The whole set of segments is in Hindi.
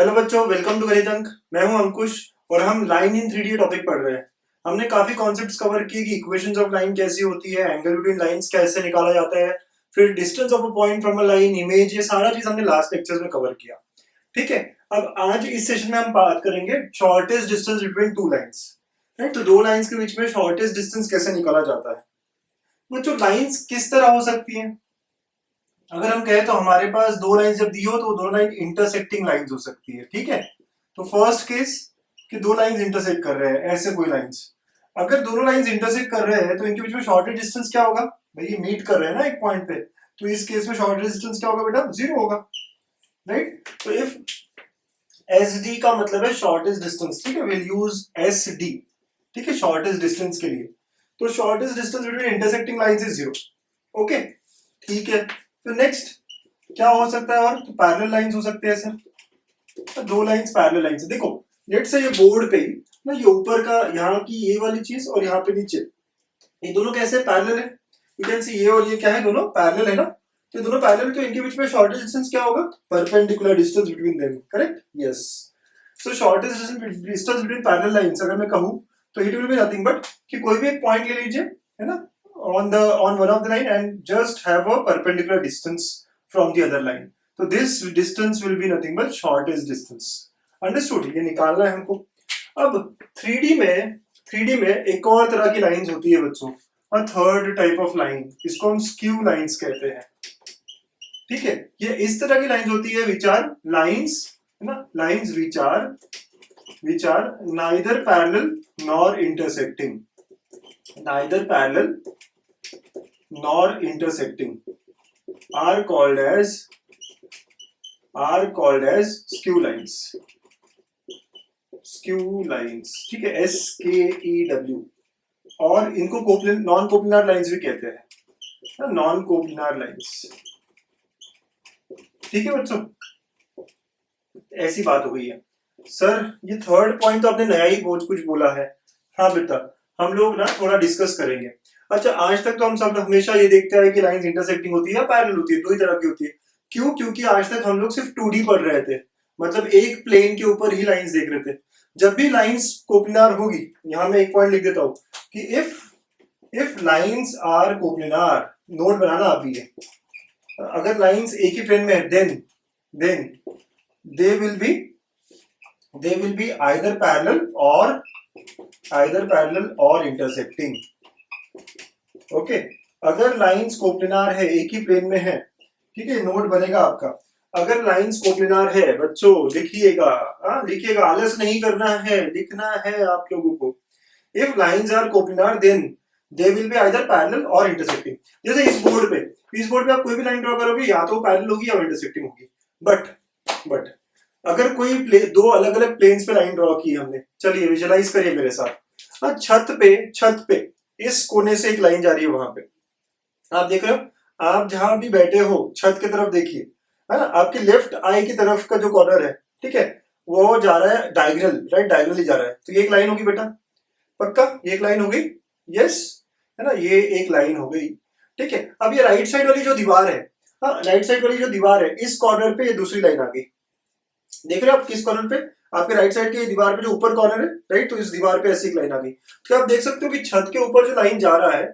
हेलो बच्चों, वेलकम टू गणित अंक। मैं हूं अंकुश और हम लाइन इन 3D टॉपिक पढ़ रहे हैं। हमने काफी कॉन्सेप्ट्स कवर किए कि इक्वेशंस ऑफ लाइन कैसी होती है, एंगल बिटवीन लाइंस कैसे निकाला जाता है, फिर distance of a point from a line, image, ये सारा चीज हमने लास्ट लेक्चर्स में कवर किया। ठीक है। अब आज इस सेशन में हम बात करेंगे shortest distance between two lines. Right, तो दो लाइंस के बीच में शॉर्टेस्ट डिस्टेंस कैसे निकाला जाता है। बच्चों, लाइंस किस तरह हो सकती हैं? अगर हम कहें तो हमारे पास दो लाइंस जब दी हो तो दो लाइन इंटरसेक्टिंग लाइंस हो सकती है। ठीक है। तो फर्स्ट केस कि दो लाइंस इंटरसेक्ट कर रहे हैं, ऐसे कोई लाइंस। अगर दोनों लाइंस इंटरसेक्ट कर रहे हैं तो इनके बीच में शॉर्टेस्ट डिस्टेंस क्या होगा? भाई ये मीट कर रहे हैं ना एक पॉइंट पे, तो इस केस में शॉर्टेस्ट डिस्टेंस क्या होगा बेटा? जीरो होगा। राइट। तो इफ एस डी का मतलब है शॉर्टेस्ट डिस्टेंस। ठीक है, विल यूज एस डी। ठीक है, शॉर्टेस्ट डिस्टेंस के लिए। तो shortest distance between intersecting lines is zero. Okay, ठीक है। तो नेक्स्ट क्या हो सकता है? और तो पैरेलल लाइंस हो सकते हैं ऐसे। तो दो लाइंस पैरेलल लाइंस, देखो लेट से ये बोर्ड पे ही ना, ये ऊपर का यहाँ की ये वाली चीज और यहाँ पे नीचे, ये दोनों कैसे पैरेलल है? यू कैन सी ये और ये क्या है, दोनों पैरेलल है ना। तो ये दोनों पैरेलल, तो इनके बीच में शॉर्टेस्ट डिस्टेंस क्या होगा? Perpendicular distance between them. Correct, yes. So shortest distance between parallel lines अगर मैं कहूँ तो it will be nothing but कि कोई भी एक पॉइंट ले लीजिए, है ना, on one of the line and just have a perpendicular distance from the other line. So this distance will be nothing but shortest distance. Understood? ये निकालना है हमको। अब 3D में एक और तरह की लाइंस होती है बच्चों, और थर्ड टाइप ऑफ लाइन, इसको हम स्क्यू लाइंस कहते हैं। ठीक है, ये इस तरह की लाइंस होती है विच आर लाइंस, है ना, lines which are neither parallel nor intersecting, neither parallel nor intersecting are called as skew lines. Skew lines, ठीक है, SKEW। और इनको नॉन कोप्लिनार लाइंस भी कहते हैं, नॉन कोप्लिनार लाइंस। ठीक है बच्चों, ऐसी बात हो गई है। सर ये थर्ड पॉइंट तो आपने नया ही बहुत कुछ बोला है। हाँ बेटा, हम लोग ना थोड़ा डिस्कस करेंगे। अच्छा, आज तक तो हम सब हमेशा ये देखते हैं कि लाइंस इंटरसेक्टिंग होती है या पैरेलल होती है, दो ही तरह की होती है। क्यों? क्योंकि आज तक हम लोग सिर्फ 2D पढ़ रहे थे, मतलब एक प्लेन के ऊपर ही लाइंस देख रहे थे। जब भी लाइंस कोप्लिनार होगी, यहां मैं एक पॉइंट लिख देता हूं कि if lines are coplanar, note बनाना अभी है, अगर लाइंस एक ही प्लेन में है then they will be either parallel or intersecting. Okay, अगर लाइंस कोप्लिनार है, एक ही प्लेन में है, ठीक है, नोट बनेगा आपका। अगर लाइंस कोप्लिनार है बच्चों, लिखिएगा, लिखिएगा, आलस नहीं करना है, लिखना है आप लोगों को। If lines are coplanar then they will be either parallel or intersecting. जैसे इस बोर्ड पे आप कोई भी लाइन ड्रॉ करोगे, या तो पैरेलल होगी या इंटरसेक्टिंग होगी। बट अगर कोई दो अलग अलग प्लेन्स पे लाइन ड्रॉ की हमने, चलिए विजुलाइज करिए मेरे साथ। छत पे इस कोने से एक लाइन जा रही है, वहां पे आप देख रहे हो, आप जहां भी बैठे हो छत की तरफ देखिए, है ना, आपके लेफ्ट आई की तरफ का जो कॉर्नर है, ठीक है, वो जा रहा है डायगोनल, राइट, डायगोनली जा रहा है। तो ये एक लाइन होगी बेटा, पक्का ये एक लाइन हो गई, यस, है ना, ये एक लाइन हो गई। ठीक है, अब ये राइट साइड वाली जो दीवार है, राइट साइड वाली जो दीवार है, इस कॉर्नर पे ये दूसरी लाइन आ गई। देख रहे हो आप किस कॉर्नर पे? आपके राइट साइड की दीवार पे जो ऊपर कॉर्नर है, राइट, तो इस दीवार पे ऐसी एक लाइन आ गई। तो आप देख सकते हो कि छत के ऊपर जो लाइन जा रहा है,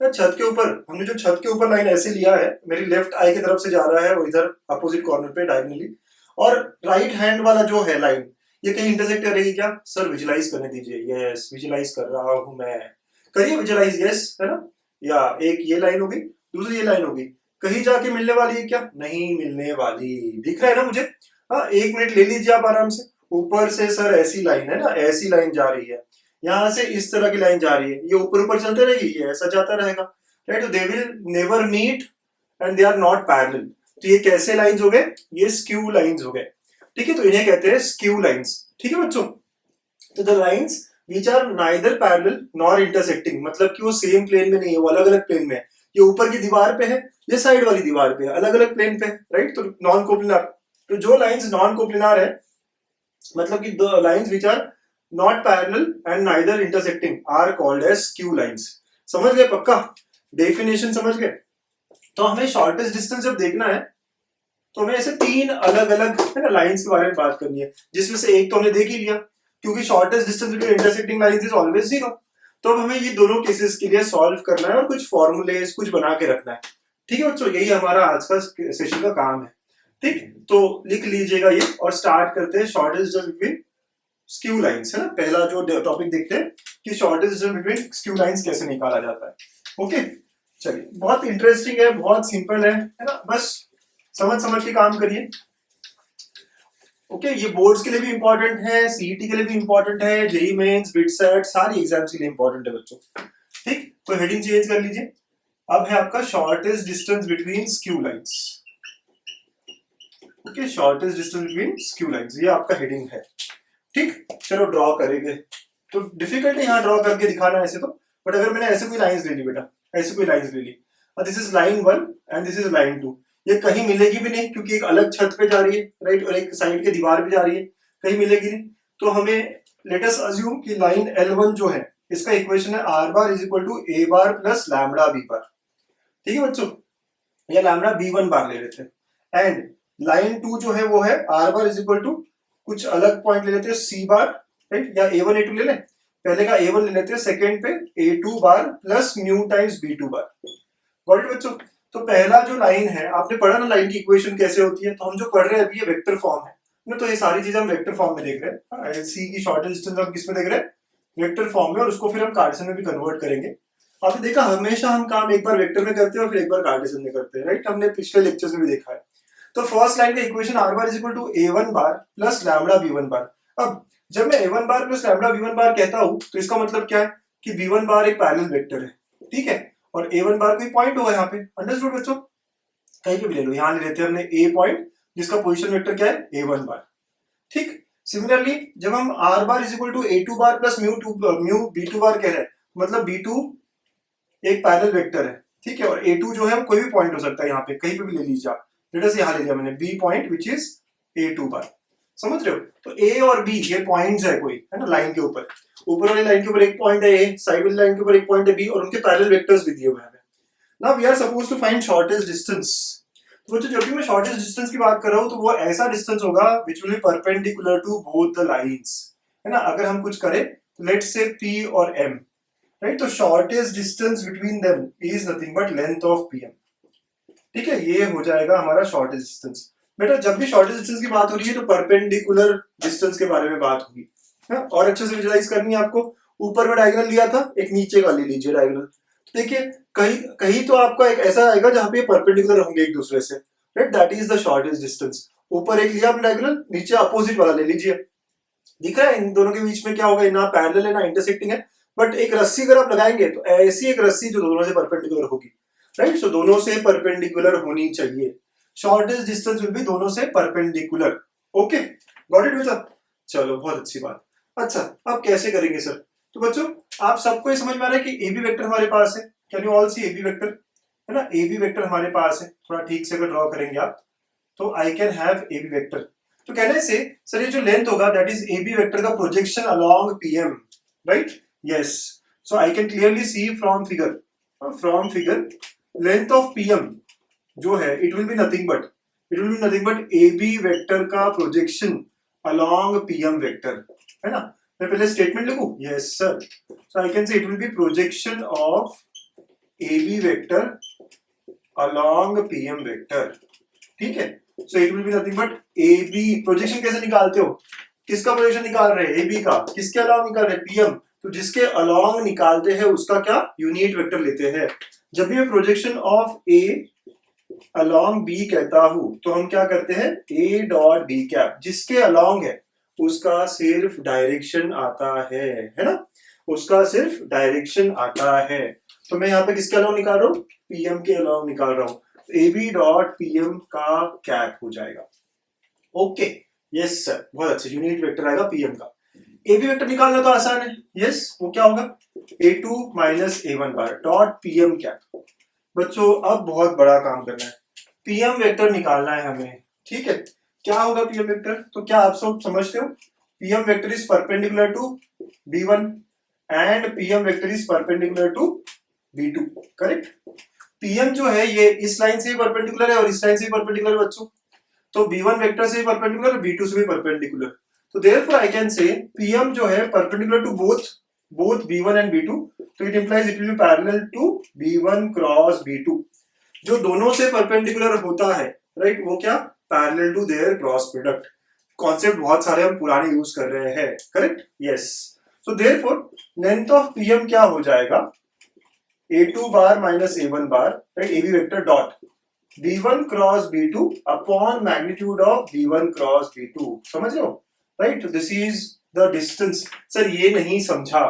छत के ऊपर हमने जो छत के ऊपर लाइन ऐसे लिया है, मेरी लेफ्ट आई की तरफ से जा रहा है, वो इधर अपोजिट कॉर्नर पे डायगोनली। और राइट हैंड वाला जो है लाइन, ये कहीं इंटरसेक्ट करेगी क्या? सर विजुलाइज करने दीजिए। यस, विजुलाइज कर रहा हूं मैं, करिए विजुलाइज, यस, है ना। या एक ये लाइन होगी, दूसरी ये लाइन होगी, कहीं जाके मिलने वाली है क्या? नहीं मिलने वाली। दिख रहा है ना मुझे? हाँ, एक मिनट ले लीजिए आप आराम से। ऊपर से सर ऐसी लाइन है ना, ऐसी लाइन जा रही है, यहां से इस तरह की लाइन जा रही है, ये ऊपर ऊपर चलते रहेगी, ये ऐसा जाता रहेगा, राइट। तो they will never meet and they are not parallel. तो ये कैसे लाइंस हो गए? ये स्क्यू लाइंस हो गए। ठीक है, तो इन्हें कहते हैं स्क्यू लाइंस। ठीक है बच्चों, तो the lines which are neither parallel nor intersecting, मतलब कि वो सेम प्लेन में नहीं है, वो अलग अलग प्लेन में है। ये ऊपर की दीवार पे है, ये साइड वाली दीवार पे है, अलग अलग प्लेन पे है, राइट। तो नॉन कोप्लिनार, तो जो लाइंस नॉन कोप्लिनार है, मतलब कि the lines which are not parallel and neither intersecting are called as skew lines. समझ गए? पक्का डेफिनेशन समझ गए? तो हमें शॉर्टेस्ट डिस्टेंस जब देखना है तो हमें ऐसे तीन अलग अलग है ना लाइंस के बारे में बात करनी है, जिसमें से एक तो हमने देख ही लिया, क्योंकि shortest distance between intersecting lines is always zero. तो अब हमें ये दोनों केसेस के लिए सॉल्व करना है और कुछ फॉर्मूलेस कुछ बना के रखना है। ठीक है बच्चों, यही हमारा आज का सेशन का काम है। ठीक, तो लिख लीजिएगा ये और स्टार्ट करते हैं shortest distance between skew lines, है ना। पहला जो टॉपिक देखते हैं कि shortest distance between skew lines कैसे निकाला जाता है। ओके, चलिए, बहुत इंटरेस्टिंग है, बहुत सिंपल है ना, बस समझ समझ के काम करिए। ओके, ये बोर्ड्स के लिए भी इंपॉर्टेंट है, सीईटी के लिए भी इंपॉर्टेंट है, जेईई मेंस, बिटसेट, सारी एग्जाम्स के लिए इंपॉर्टेंट है बच्चों। ठीक, तो हेडिंग चेंज कर लीजिए। अब है आपका shortest distance between skew lines. Okay, shortest distance between skew lines, ये आपका हेडिंग है। ठीक, चलो ड्रॉ करेंगे। तो डिफिकल्ट है यहाँ ड्रॉ करके दिखाना ऐसे तो, बट अगर मैंने ऐसे कोई लाइंस ले ली बेटा, ऐसे कोई लाइंस ले ली, और this is line 1 and this is line 2, ये कहीं मिलेगी भी नहीं क्योंकि एक अलग छत पे जा रही है, राइट, और एक साइड के दीवार पे जा रही है, कहीं मिलेगी नहीं। तो हमें लेट अस अज्यूम कि लाइन L1 जो है इसका इक्वेशन है r bar is equal to a bar plus lambda b bar. ठीक है बच्चों, या लैम्बडा b1 बार ले लेते हैं। एंड लाइन 2 जो है वो है r bar is equal to कुछ अलग पॉइंट ले लेते हैं c बार, राइट, या a1 a2 ले लें, पहले का a1 ले लेते हैं, सेकंड पे a2 bar plus mu times b2 bar. Got it बच्चों। तो पहला जो लाइन है, आपने पढ़ा ना लाइन की इक्वेशन कैसे होती है, तो हम जो पढ़ रहे हैं अभी ये वेक्टर फॉर्म है ना, तो ये सारी चीजें हम वेक्टर फॉर्म में देख रहे हैं। सी की शॉर्टेस्ट डिस्टेंस हम किस में देख रहे हैं, वेक्टर फॉर्म में, और उसको फिर हम कार्टेशियन में भी कन्वर्ट करेंगे। आपने देखा हमेशा हम काम एक बार वेक्टर में करते हैं और फिर एक बार कार्टेशियन में करते हैं, राइट, हमने पिछले लेक्चर्स में भी देखा है। तो फर्स्ट लाइन का equation r bar is equal to a1 bar plus lambda b1 bar. अब जब मैं a1 bar plus lambda b1 बार कहता हूं तो इसका मतलब क्या है कि b1 बार एक पैरेलल वेक्टर है, ठीक है, और a1 बार कोई पॉइंट होगा यहाँ पे। अंडरस्टूड बच्चों, कहीं पे भी ले लो, यहां ले लेते हैं हमने a पॉइंट जिसका पोजीशन वेक्टर क्या है a1 बार। ठीक, सिमिलरली जब हम r bar is equal to a2 bar plus mu b2 bar कह रहे हैं, मतलब b2 एक पैरेलल वेक्टर है, ठीक है, और a2 जो है कोई भी पॉइंट हो सकता है, यहाँ पे कहीं पे भी ले लीजिए आप। लेट्स से यहाँ ले लिया मैंने b point which is a2 बार, समझ रहे हो। तो a और b ये पॉइंट्स है कोई, है ना, लाइन के ऊपर, ऊपर वाली लाइन के ऊपर एक पॉइंट है a, साइड वाली लाइन के ऊपर एक पॉइंट है b, और उनके पैरेलल वेक्टर्स भी दिए हुए हैं। Now we are supposed to find shortest distance. तो बच्चों जब भी मैं शॉर्टेस्ट डिस्टेंस की बात कर रहा हूं तो वो ऐसा डिस्टेंस होगा which will be perpendicular to both the lines, है ना। अगर हम कुछ करें लेट्स से p और m, राइट, तो shortest distance between them is nothing but length of pm। ठीक है, ये हो जाएगा हमारा शॉर्टेस्ट डिस्टेंस। बेटा जब भी शॉर्टेस्ट डिस्टेंस की बात हो रही है तो परपेंडिकुलर डिस्टेंस के बारे में बात होगी, है, और अच्छे से विजुलाइज करनी है आपको। ऊपर में डायगोनल लिया था, एक नीचे का ले लीजिए डायगोनल। तो देखिए कहीं कहीं तो आपका एक ऐसा आएगा जहां पे परपेंडिकुलर होंगे एक दूसरे से, right, that is the shortest distance. ऊपर एक लिया आपने डायगोनल, नीचे अपोजिट वाला ले लीजिए। दिख रहा है इन दोनों के बीच में क्या होगा, ना पैरेलल है ना इंटरसेक्टिंग है, बट एक रस्सी अगर आप लगाएंगे तो ऐसी एक रस्सी जो दोनों से परपेंडिकुलर होगी, राइट, सो दोनों से परपेंडिकुलर होनी चाहिए। शॉर्टेस्ट डिस्टेंस विल बी दोनों से परपेंडिकुलर। ओके, गॉट इट बेटा, चलो बहुत अच्छी बात। अच्छा अब कैसे करेंगे सर, तो बच्चों आप सबको ये समझ में आ रहा है कि AB वेक्टर हमारे पास है, can you all see AB vector, है ना, AB वेक्टर हमारे पास है। थोड़ा ठीक से अगर ड्रॉ करेंगे आप तो I can have AB vector. तो कहने से सर ये जो लेंथ होगा दैट इज AB वेक्टर का projection along PM, right, yes, so I can clearly see from figure length of PM जो है it will be nothing but AB vector का प्रोजेक्शन अलोंग PM वेक्टर, है ना। मैं पहले स्टेटमेंट लिखूं, yes sir, so I can say it will B projection of AB vector along PM vector, ठीक है। So it will be nothing but AB, projection कैसे निकालते हो, किसका प्रोजेक्शन निकाल रहे हैं, AB का, किसके अलोंग निकाल रहे हैं, PM, तो जिसके अलोंग निकालते हैं उसका क्या यूनिट वेक्टर लेते हैं। जब भी मैं projection of A along B कहता हूं तो हम क्या करते हैं, A डॉट B कैप, जिसके अलोंग है उसका सिर्फ डायरेक्शन आता है ना, उसका सिर्फ डायरेक्शन आता है। तो मैं यहाँ पे किसके अलोंग निकाल रहा हूँ, PM के अलोंग निकाल रहा हूँ, AB डॉट PM का कैप हो जाएगा। ओके, यस सर, बहुत अच्छे, यूनिट वेक्टर आएगा PM का। AB वेक्टर निकालना तो आसान है, यस, वो क्या होगा, A2 माइनस A1 बार डॉट PM कैप। बच्चों अब बहुत बड़ा काम करना है, PM वेक्टर निकालना है हमें, ठीक है। क्या होगा PM वेक्टर, तो क्या आप सब समझते हो, PM vector is perpendicular to B1 and PM vector is perpendicular to B2, correct. PM जो है ये इस लाइन से परपेंडिकुलर है और इस लाइन से परपेंडिकुलर है बच्चों, तो b1 वेक्टर से भी परपेंडिकुलर, b2 से भी परपेंडिकुलर, तो therefore I can say pm जो है perpendicular to both b1 and b2, तो it implies it will be parallel to b1 cross b2, जो दोनों से परपेंडिकुलर होता है, राइट, वो क्या, parallel to their cross product. Concept बहुत सारे हम पुराने यूज कर रहे हैं, correct, yes. So therefore length of pm क्या हो जाएगा, a2 bar minus a1 bar, right, ab vector dot b1 cross b2 upon magnitude of b1 cross b2, समझ रहे हो, right, this is the distance. Sir ये नहीं समझा,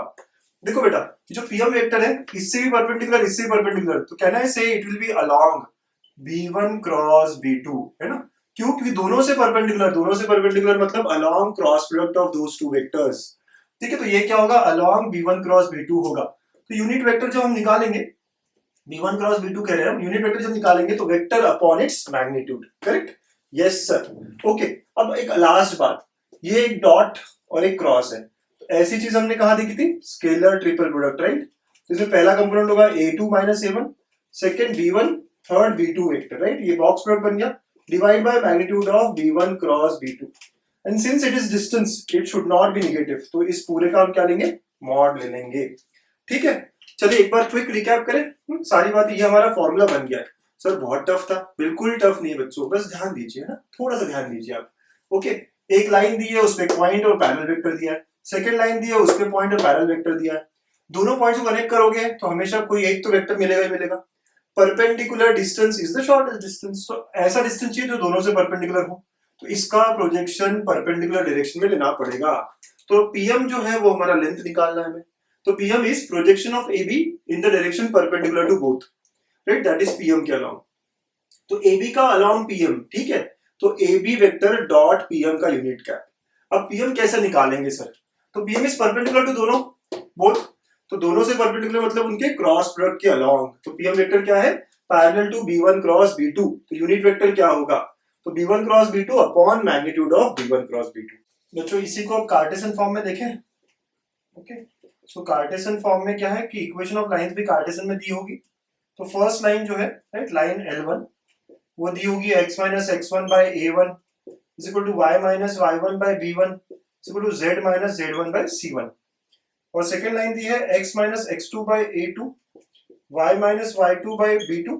देखो बेटा, जो pm वेक्टर है इससे भी परपेंडिकुलर, इससे भी परपेंडिकुलर, तो कहना है से it will B along b1 cross b2, है ना, क्यों, क्योंकि दोनों से परपेंडिकुलर मतलब along cross product of those two vectors, ठीक है, तो ये क्या होगा, अलोंग b1 क्रॉस b2 होगा। तो यूनिट वेक्टर जो हम निकालेंगे, b1 क्रॉस b2 कह रहे हैं हम, यूनिट वेक्टर जब निकालेंगे तो vector upon its magnitude, correct, yes sir, okay. अब एक लास्ट बात, ये एक डॉट और एक क्रॉस है, तो ऐसी चीज हमने कहा देखी थी, स्केलर ट्रिपल प्रोडक्ट, राइट, तो इसमें पहला कंपोनेंट होगा a2 minus a1, second b1, third b2 vector, right, ये बॉक्स प्रोडक्ट बन गया, divide by magnitude of b1 cross b2, and since it is distance it should not be negative, तो इस पूरे का हम क्या लेंगे, मॉड ले लेंगे, ठीक है। चलिए एक बार क्विक रिकैप करें, सारी बात, ये हमारा फॉर्मूला बन गया है। सर बहुत टफ था, बिल्कुल टफ नहीं बच्चों, बस ध्यान दीजिए ना, थोड़ा सा ध्यान दीजिए आप, ओके। एक लाइन दी है, उसपे पॉइंट और पैरेलल वेक्टर दिया है, सेकंड लाइन दी है, उसपे पॉइंट और पैरेलल वेक्टर दिया है, दोनों पॉइंट्स को कनेक्ट करोगे तो हमेशा कोई एक तो वेक्टर मिलेगा ही मिलेगा। Perpendicular distance is the shortest distance, तो ऐसा डिस्टेंस चाहिए जो दोनों से परपेंडिकुलर हो, तो इसका प्रोजेक्शन परपेंडिकुलर डायरेक्शन में लेना पड़ेगा। तो पीएम जो है वो हमारा लेंथ निकालना है हमें, तो pm is projection of AB in the direction perpendicular to both, right, that is pm के along, तो AB का along pm, ठीक है, तो AB वेक्टर डॉट pm का यूनिट कैप। अब pm कैसे निकालेंगे सर, तो pm is perpendicular to दोनों, both, तो दोनों से परपेंडिकुलर मतलब उनके क्रॉस प्रोडक्ट के along, तो pm वेक्टर क्या है, parallel to b1 cross b2, तो यूनिट वेक्टर क्या होगा, तो b1 cross b2 upon magnitude of b1 cross b2। बच्चों इसी को आप कार्टेशियन फॉर्म में देखें, ओके। सो कार्टेशियन फॉर्म में क्या है कि इक्वेशन ऑफ लाइंस भी कार्टेशियन में दी होगी, तो फर्स्ट लाइन जो है, राइट, लाइन L1 वो दी होगी x minus x1 by a1 is equal to y minus y1 by b1 is equal to z minus z1 by c1, और सेकंड लाइन दी है x minus x2 by a2, y minus y2 by b2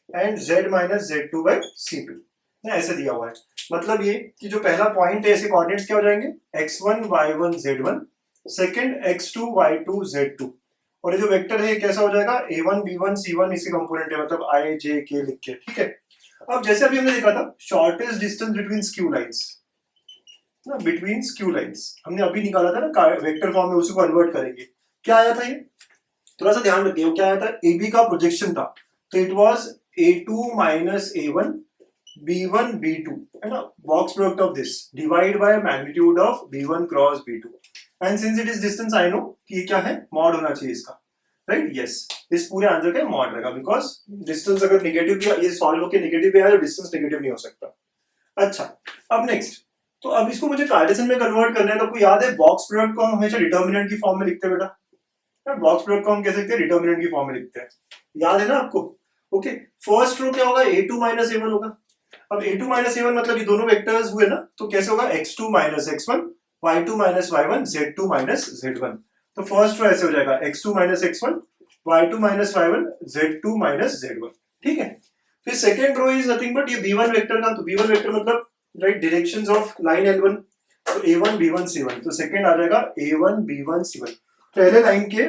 and z minus z2 by c2, ऐसे दिया हुआ है। मतलब ये कि जो पहला पॉइंट है, ऐसे कोऑर्डिनेट्स क्या हो जाएंगे, x1 y1 z1, second x2 y2 z2, और ये जो वेक्टर है कैसा हो जाएगा, a1 b1 c1 इसके कंपोनेंट है, मतलब i j k लिख के, ठीक है। अब जैसे अभी हमने देखा था shortest distance between skew lines ना, बिटवीन स्क्यू लाइंस हमने अभी निकाला था ना वेक्टर फॉर्म में, उसी को कन्वर्ट करेंगे, क्या आया था ये, थोड़ा सा ध्यान रखिए, क्या आया था, AB का प्रोजेक्शन था, तो it was a2 minus a1 b1 b2, है ना, box product of this divide by magnitude of b1 cross b2, and since it is distance I know कि ये क्या है, मॉड होना चाहिए इसका, राइट, यस, इस पूरे आंसर का मॉड रहेगा, बिकॉज डिस्टेंस अगर नेगेटिव भी ये सॉल्व होकर नेगेटिव भी आया तो डिस्टेंस नेगेटिव नहीं हो सकता। अच्छा, अब नेक्स्ट, तो अब इसको मुझे कार्टेशियन में कन्वर्ट करना है, तो आपको याद है बॉक्स प्रोडक्ट को हम हमेशा डिटर्मिनेंट की फॉर्म में लिखते हैं बेटा, बॉक्स प्रोडक्ट को हम कैसे लिखते हैं, डिटर्मिनेंट की फॉर्म में लिखते हैं, याद है ना आपको, ओके। फर्स्ट रो क्या होगा, a2 माइनस a1 होगा, अब a2 माइनस a1 मतलब ये दोनों वेक्टर्स हुए ना, तो कैसे होगा, x2 minus x1 y2 minus y1 z2 minus z1, तो फर्स्ट रो ऐसे हो जाएगा x2 minus x1 y2 minus y1 z2 minus z1, ठीक है। फिर second row is nothing but ये b1 वेक्टर का, तो b1 वेक्टर मतलब right directions of line L1, तो a1 b1 c1, तो सेकेंड आ जाएगा a1 b1 c1, पहले लाइन के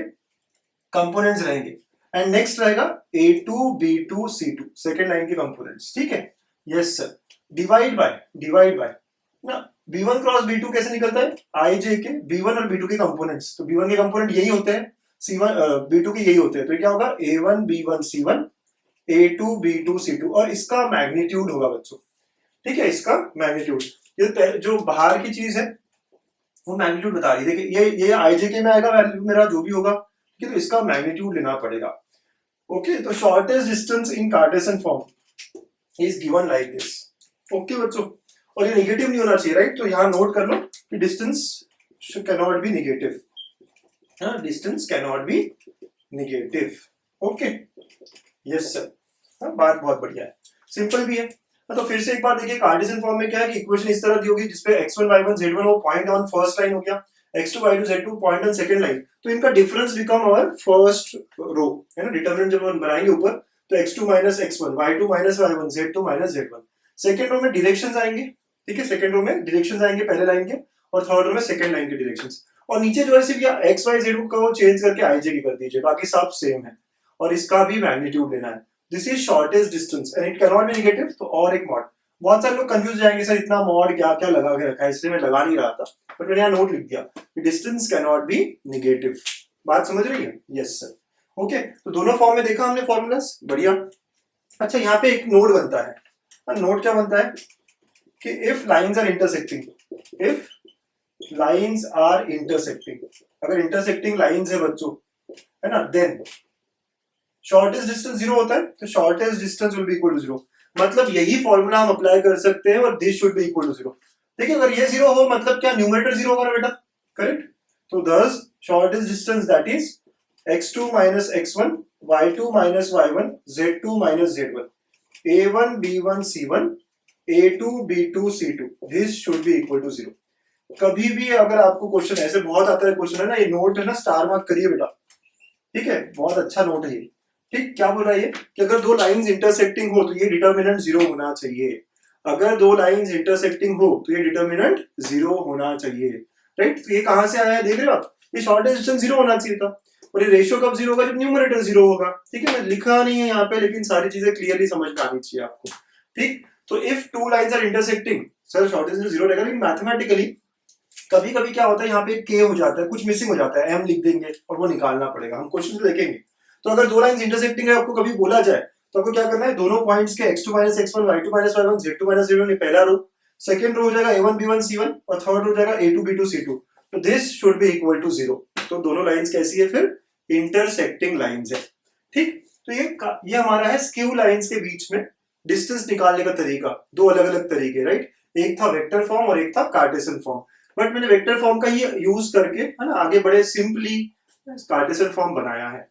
कंपोनेंट्स रहेंगे, एंड नेक्स्ट रहेगा a2 b2 c2, second line के कंपोनेंट्स, ठीक है, यस सर। डिवाइड बाय ना, b1 क्रॉस b2 कैसे निकलता है, i j के b1 और b2 के कंपोनेंट्स, तो b1 के कंपोनेंट यही होते हैं, c1 b2 के यही होते हैं, तो क्या होगा a1 b1 c1 a2 b2 c2, और इसका मैग्नीट्यूड होगा बच्चों, ठीक है, इसका मैग्नीट्यूड, ये जो बाहर की चीज है वो मैग्नीट्यूड बता रही है, देखिए ये i j के में आएगा वैल्यू मेरा जो भी होगा, ठीक है, तो इसका मैग्नीट्यूड लेना पड़ेगा, ओके। तो shortest distance in Cartesian form is given like this, okay बच्चों, और ये नेगेटिव नहीं होना चाहिए, राइट, तो यहां नोट कर लो कि distance can not be negative, distance can not be negative, okay, yes sir, बात बहुत बढ़िया है, सिंपल भी है। तो फिर से एक बार देखिए कार्टेशियन फॉर्म में क्या है कि इक्वेशन इस तरह दी होगी जिसपे x1 y1 z1 वो पॉइंट ऑन फर्स्ट लाइन हो गया, x2 y2 z2 point on second line, तो इनका difference become our first row है ना। डिटरमिनेंट जब हम बनाएंगे ऊपर तो x2 minus x1 y2 minus y1 z2 minus z1। Second row में डायरेक्शंस आएंगे, ठीक है, सेकंड रो में डायरेक्शंस आएंगे पहले लाइन के, और थर्ड रो में सेकंड लाइन के डायरेक्शंस। और नीचे जो है सिर्फ या x y z को चेंज करके i j की कर दीजिए, बाकी सब सेम है। और इसका भी मैग्नीट्यूड लेना है। This is shortest distance and it can not be negative. तो और एक मॉड, बहुत सारे लोग कंफ्यूज हो जाएंगे सर इतना मॉड क्या क्या लगा के रखा है, इसलिए मैं लगा नहीं रहा था, बट मैंने यहाँ नोट लिख दिया कि distance can not be negative. बात समझ रही है? Yes sir. ओके, तो दोनों फॉर्म में देखा हमने फॉर्मूलास, बढ़िया। अच्छा, यहाँ पे एक नोट बनता है। नोट क्या बनता है कि if lines are intersecting, if lines are intersecting, अगर इंटरसेक्टिंग लाइंस है बच्चों, है ना, देन शॉर्टेस्ट डिस्टेंस जीरो होता है, तो shortest distance will be equal to zero. मतलब यही फॉर्मूला हम अप्लाई कर सकते हैं और this should be equal to zero. देखिए अगर ये जीरो हो मतलब क्या, न्यूमरेटर जीरो होगा ना बेटा, करेक्ट। तो दस shortest distance that is x2 minus x1 y2 minus y1 z2 minus z1 a1 b1 c1 a2 b2 c2 this should be equal to zero। कभी भी अगर आपको क्वेश्चन ऐसे बहुत आता है, क्वेश्चन है ना, ये नोट है ना, स्टार मार्क करिए बेटा, ठीक है, बहुत अच्छा नोट है ये। ठीक, क्या बोल रहा है ये कि अगर दो लाइंस इंटरसेक्टिंग हो तो ये डिटरमिनेंट जीरो होना चाहिए। अगर दो लाइंस इंटरसेक्टिंग हो तो ये डिटरमिनेंट जीरो होना चाहिए, राइट। तो ये कहां से आया है, देख रहे हो आप, ये शॉर्टेस्ट डिस्टेंस जीरो होना चाहिए था। और ये रेशियो कब जीरो होगा, जब न्यूमरेटर जीरो होगा। ठीक है, मैं लिखा नहीं है यहाँ पे, लेकिन सारी चीजें क्लियरली समझ में आनी चाहिए आपको। ठीक, तो if two lines are intersecting, sir shortest distance zero रहेगा, लेकिन मैथमेटिकली कभी कभी क्या होता है, यहाँ पे के हो जाता है, कुछ मिसिंग हो जाता है, एम लिख देंगे और वो निकालना पड़ेगा, हम क्वेश्चन में देखेंगे। तो अगर दो लाइंस इंटरसेक्टिंग है, आपको कभी बोला जाए तो आपको क्या करना है, दोनों पॉइंट्स के x2 minus x1 y2 minus y1 z2 minus z1 ये पहला रो, सेकंड रो हो जाएगा a1 b1 c1 और थर्ड हो जाएगा a2 b2 c2। तो this should be equal to zero. तो दोनों लाइंस कैसी है फिर, इंटरसेक्टिंग लाइंस है। ठीक, तो ये हमारा है स्क्यू लाइंस के बीच में डिस्टेंस निकालने का तरीका, दो अलग अलग तरीके, राइट। एक था वेक्टर फॉर्म और एक था कार्टेशियन फॉर्म, बट मैंने वेक्टर फॉर्म का ही यूज करके, है ना, आगे बड़े सिंपली कार्टेशियन फॉर्म बनाया है।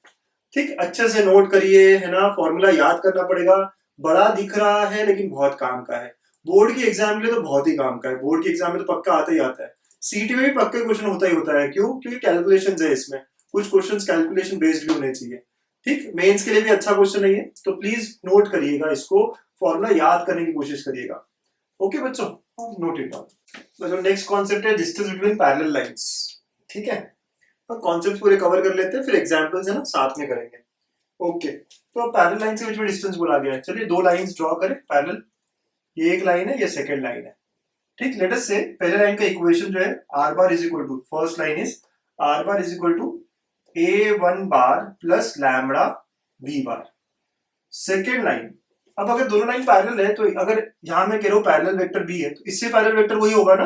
ठीक, अच्छे से नोट करिए, है ना, फॉर्मूला याद करना पड़ेगा। बड़ा दिख रहा है लेकिन बहुत काम का है, बोर्ड की एग्जाम के लिए तो बहुत ही काम का है, बोर्ड की एग्जाम में तो पक्का आता ही आता है, सीटी में भी पक्के क्वेश्चन होता ही होता है। क्यों? क्योंकि कैलकुलेशंस है इसमें, कुछ क्वेश्चंस कैलकुलेशन बेस्ड भी होने चाहिए। ठीक, मेंस के लिए भी अच्छा क्वेश्चन नहीं है, तो प्लीज नोट करिएगा इसको, फॉर्मूला याद करने की कोशिश करिएगा। ओके बच्चों, note it down. Next concept है डिस्टेंस बिटवीन पैरेलल लाइंस। ठीक है, तो कॉन्सेप्ट पूरे कवर कर लेते हैं, फिर एग्जांपल्स है ना साथ में करेंगे। ओके, तो पैरेलल लाइन से बीच में डिस्टेंस बोला गया है। चलिए दो लाइंस ड्रॉ करें पैरेलल, ये एक लाइन है, ये सेकंड लाइन है। ठीक, लेट अस से पहले लाइन का इक्वेशन जो है r bar is equal to, first line is r bar is equal to a1 bar plus lambda v bar. Second line, अब अगर दोनों लाइन पैरेलल है, तो अगर यहां मैं कह रहा हूं पैरेलल वेक्टर b है, तो इससे पैरेलल वेक्टर वही होगा ना,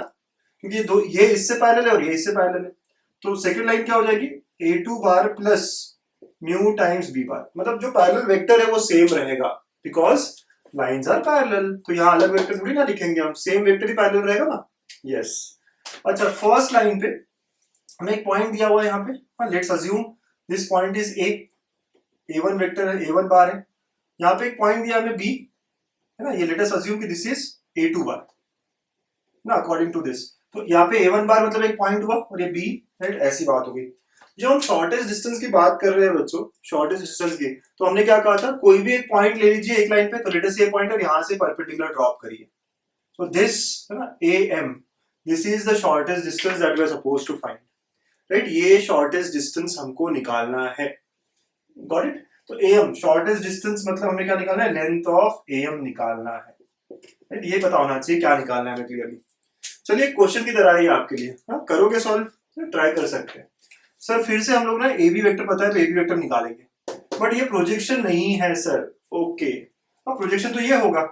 क्योंकि ये इससे पैरेलल है और ये इससे पैरेलल है। तो सेकंड लाइन क्या हो जाएगी, a2 bar plus mu times b बार, मतलब जो पैरेलल वेक्टर है वो सेम रहेगा, बिकॉज लाइंस आर पैरेलल। तो यहाँ अलग वेक्टर थोड़ी ना लिखेंगे हम, सेम वेक्टर ही पैरेलल रहेगा ना। यस। अच्छा, फर्स्ट लाइन पे हमें एक पॉइंट दिया हुआ है यहाँ पे, let's assume this point is a1 vector है, a1 बार है। यहाँ पे एक पॉइंट दिया हमें b, है ना, ये लेट अस अज्यूम कि दिस इज a2 बार ना, अकॉर्डिंग टू दिस। तो यहाँ पे a1 बार मतलब एक पॉइंट हुआ और ये b, राइट, ऐसी बात होगी। जो हम शॉर्टेस्ट डिस्टेंस की बात कर रहे हैं बच्चों, शॉर्टेस्ट डिस्टेंस की, तो हमने क्या कहा था, कोई भी एक पॉइंट ले लीजिए एक लाइन पे, तो लेट अस ये पॉइंट और यहाँ से परपेंडिकुलर ड्रॉप करिए। तो दिस है ना am, this is the shortest distance that we are supposed to find, right. ये शॉर्टेस्ट डिस्टेंस हमको निकालना है, गॉट इट। तो am शॉर्टेस्ट डिस्टेंस मतलब हमें क्या निकालना है, लेंथ ऑफ am निकालना है, राइट। ये पता होना चाहिए क्या निकालना है हमें क्लियरली। चलिए क्वेश्चन की तरह ही आपके लिए, हाँ करोगे सॉल्व, ट्राई कर सकते हैं। सर फिर से हम लोग ना ए बी वेक्टर पता है तो ए बी वेक्टर निकालेंगे, बट ये प्रोजेक्शन नहीं है सर। ओके, अब प्रोजेक्शन तो ये होगा,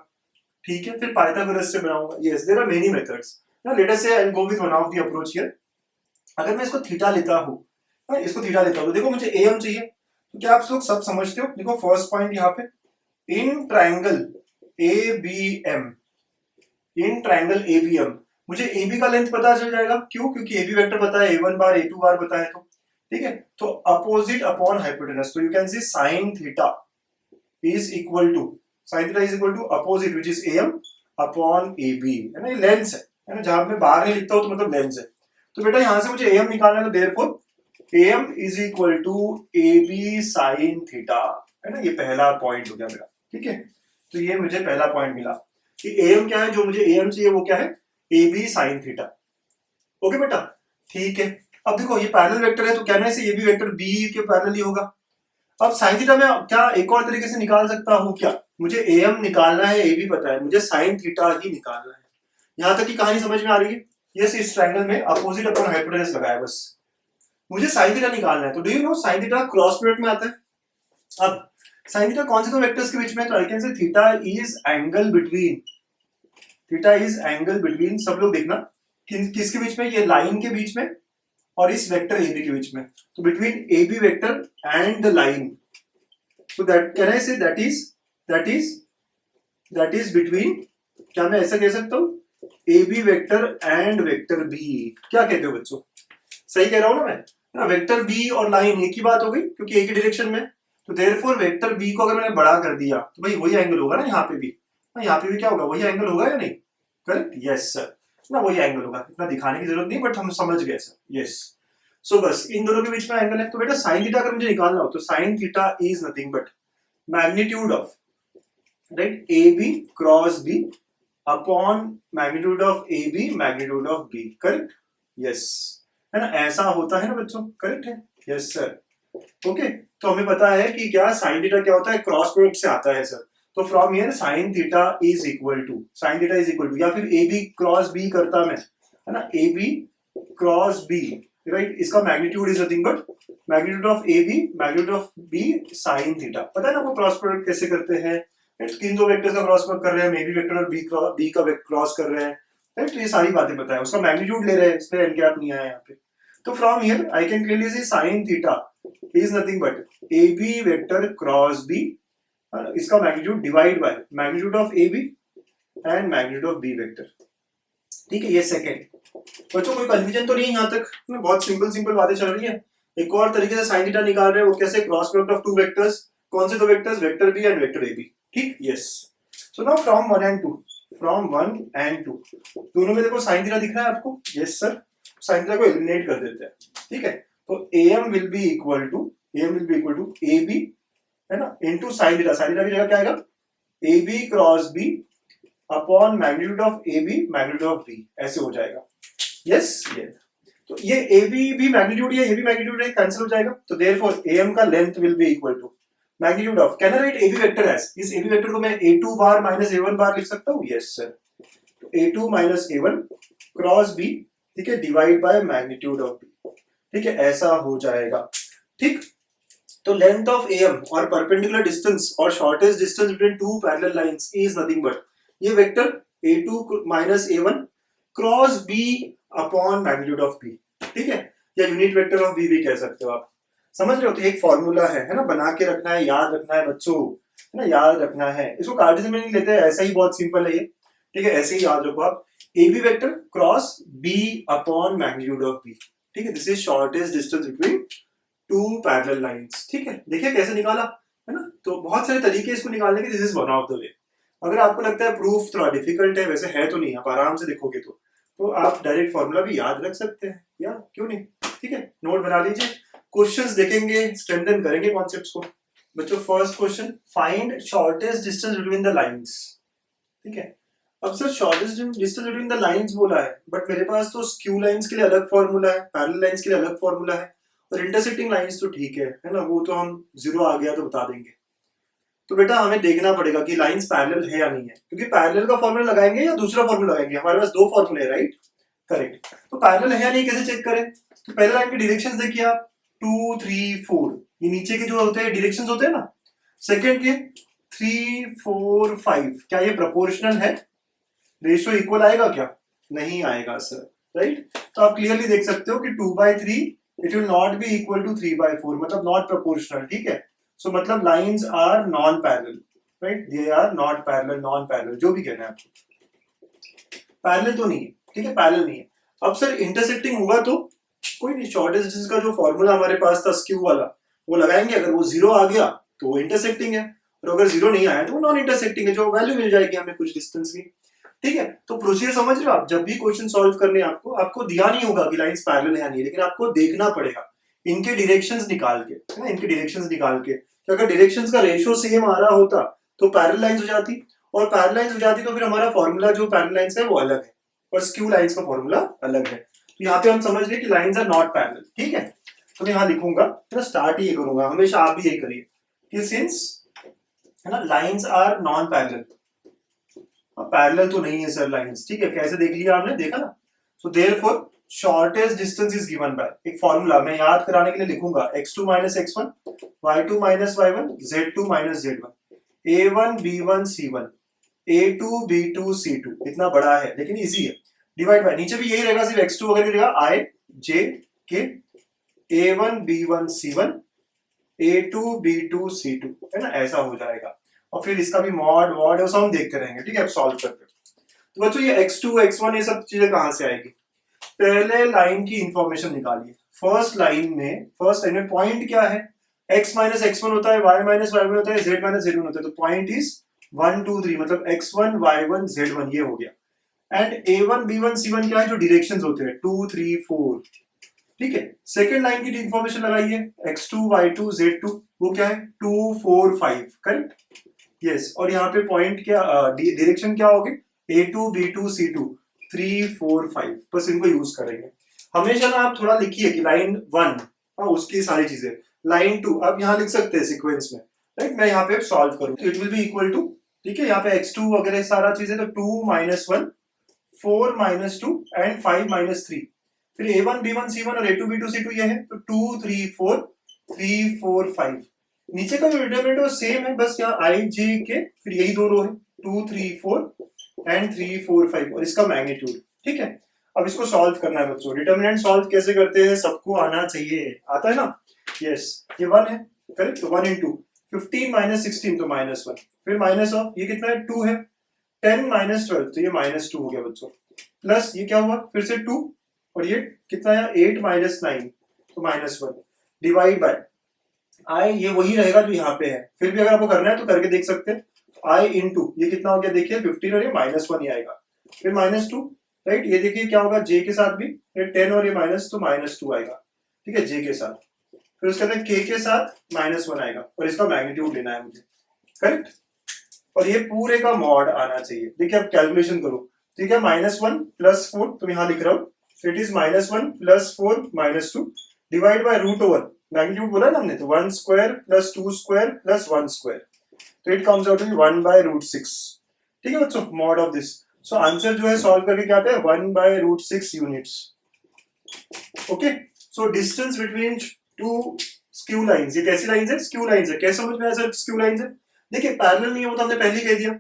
ठीक है, फिर पाइथागोरस से बनाऊंगा। Yes, there are many methods. Now let us say I will go with one of the approach here. अगर मैं इसको थीटा लेता हूं, इसको थीटा लेता हूं, तो देखो मुझे एम चाहिए, तो क्या आप लोग सब समझते हो, देखो फर्स्ट पॉइंट यहाँ पे, in triangle A B M, in triangle A B M मुझे ए बी का लेंथ पता चल जाएगा। क्यों? क्योंकि ए बी वेक्टर पता है, a1 बार a2 बार पता है, तो ठीक है। तो अपोजिट अपॉन हाइपोटेनस, तो you can see sin theta is equal to, sin theta is equal to opposite which is am upon A B, है ना, ये लेंस है ना, जहां पे बाहर नहीं लिखता हो तो मतलब लेंस है। तो बेटा यहां से मुझे एम निकालना है, तो therefore M is equal to A B sine theta, है ना, ये पहला पॉइंट हो गया मेरा, ठीक है। तो ये मुझे पहला पॉइंट मिला कि एम क्या है, जो मुझे एम चाहिए वो क्या है, A B sine theta. Okay बेटा, ठीक है। अब देखो ये पैरेलल वेक्टर है तो कहने से ये भी वेक्टर बी के पैरेलल ही होगा। अब साइन थीटा में क्या एक और तरीके से निकाल सकता हूं क्या, मुझे एम निकालना है, ए बी पता है, मुझे साइन थीटा ही निकालना है। यहां तक की कहानी समझ में आ रही है। यस, इस ट्रायंगल में अपोजिट अपन हाइपोटेनस लगाया, बस मुझे साइन थीटा निकालना है। तो do you know sine theta cross product में आता है। अब साइन थीटा कौन से दो वेक्टर्स के बीच में, तो I can say theta is angle between, theta is angle between, सब लोग देखना किसके बीच में, ये लाइन के बीच में और इस वेक्टर ए बी के बीच में, तो between A B vector and the line. So that can I say that is between, क्या मैं ऐसा कह सकता हूं, A B vector and vector B. क्या कहते हो बच्चों, सही कह रहा हूं ना मैं, ना वेक्टर बी और लाइन एक ही बात हो गई क्योंकि एक ही डायरेक्शन में। तो देयरफॉर वेक्टर बी को अगर मैंने बड़ा कर दिया तो भाई वही एंगल होगा ना यहाँ पे भी, यहाँ पे भी क्या होगा, वही एंगल होगा या नहीं, करेक्ट, यस सर, ना वही एंगल होगा, इतना दिखाने की जरूरत नहीं, बट हम समझ गए सर, यस। सो बस इन दोनों के बीच में एंगल है। तो बेटा साइन थीटा अगर मुझे निकालना हो तो sine theta is nothing but magnitude of, right, A B cross B upon magnitude of A B magnitude of B, correct, yes, है ना, ऐसा होता है ना बच्चों, करेक्ट है, यस सर। ओके, तो हमें पता है कि क्या साइन थीटा क्या होता है, क्रॉस प्रोडक्ट से आता है सर। तो from here sine theta is equal to, sine theta is equal to, या फिर ए बी क्रॉस बी करता मैं, है ना, A B cross B, right, इसका magnitude is nothing but magnitude of A B magnitude of B sine theta. पता है ना आपको क्रॉस प्रोडक्ट कैसे करते हैं, किन दो वेक्टर्स का क्रॉस प्रोडक्ट कर रहे हैं, ए बी वेक्टर और बी का क्रॉस कर रहे हैं, राइट, ये सारी बातें पता है, उसका मैग्नीट्यूड ले रहे हैं, इसलिए एन कैप नहीं आया यहाँ पे। तो from here I can clearly say sine theta is nothing but A B vector cross B, इसका magnitude divide by magnitude of A B and magnitude of B vector, ठीक है, ये सेकंड। बच्चों कोई कंफ्यूजन तो नहीं है यहाँ तक, बहुत सिंपल बातें चल रही है। एक और तरीके से साइन थीटा निकाल रहे हैं, वो कैसे, cross product of two vectors, कौन से दो vectors, vector B and vector A B, ठीक, yes. So now from 1 and 2, from 1 and 2 दोनों में देखो साइन थीटा दिख रहा है आपको, यस सर, साइन थीटा को एलिमिनेट कर देते हैं, ठीक है। तो M will be equal to A B, है ना, into sine theta, sine theta की जगह क्या आएगा, A B cross B upon magnitude of A B magnitude of B, ऐसे हो जाएगा, यस, ये। तो ये ए बी भी मैग्नीट्यूड है, ये भी मैग्नीट्यूड है, कैंसिल हो जाएगा। तो देयरफॉर एम का length will be equal to magnitude of, can I write A B vector as, इस ए बी वेक्टर को मैं a2 बार माइनस a1 बार लिख सकता हूँ, यस सर। तो a2 minus a1 cross B, ठीक है, divide by magnitude of B, ठीक है, ऐसा हो जाएगा, ठीक। तो लेंथ ऑफ एम और परपेंडिकुलर डिस्टेंस और shortest distance between two parallel lines is nothing but ये vector a2 minus a1 cross b upon magnitude of b, ठीक है, या यूनिट वेक्टर ऑफ b भी कह सकते हो आप, समझ रहे हो। तो एक फॉर्मूला है ना, बना के रखना है, याद रखना है बच्चों, है ना, याद रखना है, इसको कार्टेशियन में नहीं लेते हैं, ऐसा ही बहुत सिंपल है ये, ठीक है, ऐसे ही याद रखो आप, A B vector cross b upon magnitude of b, ठीक है, this is shortest distance between two parallel lines, ठीक है। देखिए कैसे निकाला, है ना, तो बहुत सारे तरीके इसको निकालने के, this is one of the way. अगर आपको लगता है प्रूफ थोड़ा डिफिकल्ट है, वैसे है तो नहीं, आप आराम से देखोगे तो आप डायरेक्ट फॉर्मूला भी याद रख सकते हैं, या क्यों नहीं, ठीक है, नोट बना लीजिए, क्वेश्चंस देखेंगे, स्ट्रेंथन करेंगे कॉन्सेप्ट्स को। बच्चों first question, find shortest distance between the lines, ठीक है। अब sir shortest distance between the lines बोला है, बट मेरे पास तो स्क्यू लाइंस के लिए अलग फॉर्मूला है, पैरेलल लाइंस के लिए अलग फॉर्मूला है, और इंटरसेक्टिंग लाइंस तो ठीक है ना, वो तो हम जीरो आ गया तो बता देंगे। तो बेटा हमें देखना पड़ेगा कि लाइंस पैरेलल है या नहीं है, क्योंकि पैरेलल का फॉर्मूला लगाएंगे या दूसरा फॉर्मूला लगाएंगे, हमारे पास दो फॉर्मूले, राइट, करेक्ट। तो पैरेलल है या नहीं कैसे चेक करें, तो पहले लाइन के डायरेक्शंस देखिए आप, 2 3 4, ये नीचे के जो होते हैं डायरेक्शंस होते हैं ना, सेकंड के 3 4 5, क्या ये प्रोपोर्शनल है, रेशियो इक्वल आएगा क्या, नहीं आएगा सर, राइट। तो आप क्लियरली देख सकते हो कि 2/3 it will not be equal to 3/4, मतलब नॉट प्रोपोर्शनल, ठीक है। सो मतलब lines are non parallel, right, they are not parallel, non parallel, जो भी कहना है आपको, पैरेलल तो नहीं है, ठीक है, पैरेलल नहीं है। अब सर इंटरसेक्टिंग होगा तो कोई नहीं, शॉर्टेस्ट डिस्टेंस का जो फॉर्मूला हमारे पास था स्क्यू वाला, वो लगाएंगे, अगर वो जीरो आ गया तो वो इंटरसेक्टिंग है, और अगर जीरो नहीं आया तो वो नॉन इंटरसेक्टिंग है, जो वैल्यू मिल जाएगी हमें कुछ डिस्टेंस की। ठीक है, तो प्रोसीजर समझ रहे हो आप, जब भी क्वेश्चन सॉल्व करने आपको आपको दिया नहीं होगा कि लाइंस पैरेलल है या नहीं, लेकिन आपको देखना पड़ेगा इनके डायरेक्शंस निकाल के, है ना, इनके डायरेक्शंस निकाल के, कि अगर डायरेक्शंस का रेशियो सेम आ रहा होता तो पैरेलल लाइंस हो जाती, और पैरेलल लाइंस हो जाती तो फिर हमारा फॉर्मूला जो पैरेलल लाइंस है वो अलग है और स्क्यू लाइंस का फॉर्मूला अलग है। तो यहाँ पे हम समझ रहे कि लाइंस आर नॉट पैरेलल। ठीक है, तो मैं यहाँ लिखूंगा, है ना, स्टार्ट ही करूंगा, हमेशा आप भी यही करिए कि सिंस, है ना, lines are non parallel, parallel तो नहीं है सर लाइंस, ठीक है, कैसे देख लिया आपने, देखा ना। So therefore shortest distance is given by, एक फॉर्मूला मैं याद कराने के लिए लिखूंगा, x2 minus x1, y2 minus y1, z2 minus z1, a1 b1 c1, a2 b2 c2, इतना बड़ा है लेकिन इजी है, डिवाइड बाय, नीचे भी यही रहेगा, सिर्फ x2 वगैरह रहेगा, i j k, a1 b1 c1, a2 b2 c2, है ना, ऐसा हो जाएगा। और फिर इसका भी मॉड वॉड है, सब हम देखते रहेंगे, ठीक है, अब सॉल्व करते हैं। तो बच्चों ये x2 x1 ये सब चीजें कहां से आएगी, पहले लाइन की इंफॉर्मेशन निकालिए। फर्स्ट लाइन में पॉइंट क्या है, x माइनस x1 होता है, y माइनस y1 होता है, z माइनस z1 होता है, तो पॉइंट इज 1 2 3, मतलब x1 y1 z1 ये हो गया। एंड a1 b1 c1 क्या है, जो डायरेक्शंस होते हैं 2 3 4, ठीक है। सेकंड लाइन की इंफॉर्मेशन लगाइए, x2 y2 z2, वो क्या है 2 4 5, करेक्ट, यस। और यहाँ पे पॉइंट क्या, डायरेक्शन क्या होगी, a2 b2 c2 3 4 5, बस इनको यूज करेंगे हमेशा ना। आप थोड़ा लिखिए कि लाइन 1, हाँ, उसकी सारी चीजें, लाइन 2 आप यहाँ लिख सकते हैं सीक्वेंस में, राइट। मैं यहाँ पे सॉल्व करूँ, it will be equal to, ठीक है, यहाँ पे x2 वगैरह सारा चीजें, तो 2 माइनस 1 4 माइनस 2 एंड 5 माइनस 3, फिर a1 b1 c1 और a2 b2 c2 ये है, तो 2 3 4 3 4 5, नीचे का जो डिटरमिनेंट है वो सेम है, बस यहाँ i j k, फिर यही दो रो है 2 3 4 एंड 3 4 5, और इसका मैग्नीट्यूड, ठीक है। अब इसको सॉल्व करना है बच्चों, डिटरमिनेंट सॉल्व कैसे करते हैं सबको आना चाहिए, आता है ना, यस। ये 1 है, करेक्ट, तो 1 into 15 माइनस 16 तो माइनस 1, फिर माइनस ऑफ ये कितना है 2 है, 10 माइनस 12 तो ये माइनस 2 हो गया बच्चों, प्लस ये क्या हुआ फिर से 2, और ये कितना है 8 माइनस 9 तो माइनस 1, डिवाइड बाय आई, ये वही रहेगा जो यहाँ पे है, फिर भी अगर आपको करना है तो करके देख सकते हैं, आई इंटू ये कितना हो गया देखिए 15, और ये माइनस 1 ही आएगा, फिर माइनस 2, राइट, ये देखिए क्या होगा जे के साथ भी, ये 10 और ये माइनस, तो माइनस 2 आएगा, ठीक है, जे के साथ, फिर उसके अंदर के साथ माइनस 1 आएगा, और इसका मैग्नीट्यूड लेना है मुझे, करेक्ट। और ये पूरे का मॉड आना चाहिए, देखिए अब कैलकुलेशन करो, ठीक है, माइनस 1 प्लस 4, तो यहाँ लिख रहा हूँ, it is minus 1 plus 4 minus 2, divide by root over, magnitude बोला ना हमने, तो 1 square plus 2 square plus 1 square, तो it comes out to 1 by root 6, ठीक है बच्चों, mod of this. So answer जो है सॉल्व करके क्या आता है 1 by root 6 units, okay. So distance between two skew lines, ये कैसी लाइंस है, स्क्यू लाइंस है, कैसे समझ में आया सर स्क्यू लाइंस है, देखिए पैरेलल नहीं है वो तो हमने पहले ही कह दिया,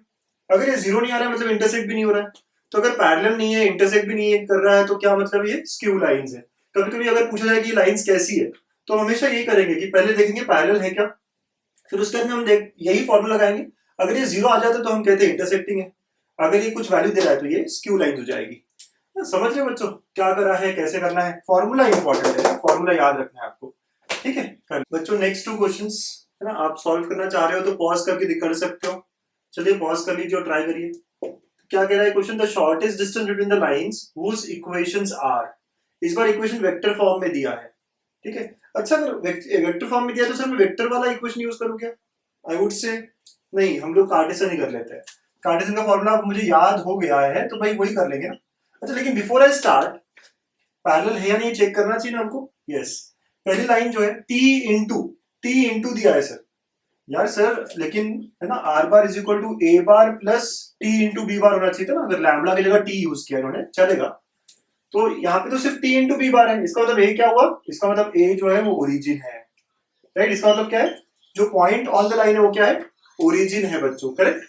अगर ये जीरो नहीं आ रहा है मतलब इंटरसेक्ट भी नहीं हो रहा है, तो अगर पैरेलल नहीं है इंटरसेक्ट भी नहीं कर रहा है तो क्या मतलब ये स्क्यू लाइंस है। कभी कभी अगर पूछा जाए कि लाइंस कैसी है तो हमेशा यही करेंगे कि पहले देखेंगे पैरेलल है क्या, फिर उसके बाद में हम देख यही फॉर्मूला लगाएंगे, अगर ये जीरो आ जाता है तो हम कहते हैं इंटरसेक्टिंग है, अगर ये कुछ वैल्यू दे रहा है तो ये स्क्यू लाइंस हो जाएगी। समझ रहे बच्चों क्या करा है, कैसे करना है, फॉर्मूला इंपॉर्टेंट है, फॉर्मूला याद रखना है आपको, ठीक है बच्चों। नेक्स्ट 2 क्वेश्चंस है ना, आप सॉल्व करना चाह रहे हो तो पॉज करके कर सकते हो, चलिए पॉज कर लीजिए और ट्राई करिए। क्या कह रहा है question, the shortest distance between the lines whose equations are, इस बार इक्वेशन वेक्टर फॉर्म में दिया है, ठीक है। अच्छा अगर वेक्टर फॉर्म में दिया तो सर मैं वेक्टर वाला इक्वेशन यूज करूं क्या, आई वुड से नहीं, हम लोग कार्टेशियन ही कर लेते हैं, कार्टेशियन का फॉर्मूला मुझे याद हो गया है तो भाई वही कर लेंगे ना। अच्छा लेकिन बिफोर आई स्टार्ट, पैरेलल है या नहीं चेक करना चाहिए ना हमको, यस। पहली लाइन जो है टी इंटू दिया है सर, यार सर लेकिन है ना r bar is equal to a bar plus t into b bar होना चाहिए था ना, अगर लैम्बडा की जगह टी यूज किया इन्होंने चलेगा, तो यहाँ पे तो सिर्फ टी इंटू बी बार है, इसका मतलब ए क्या हुआ, इसका मतलब ए जो है वो ओरिजिन है, राइट, इसका मतलब क्या है, जो पॉइंट ऑन द लाइन है वो क्या है, ओरिजिन है बच्चों, correct.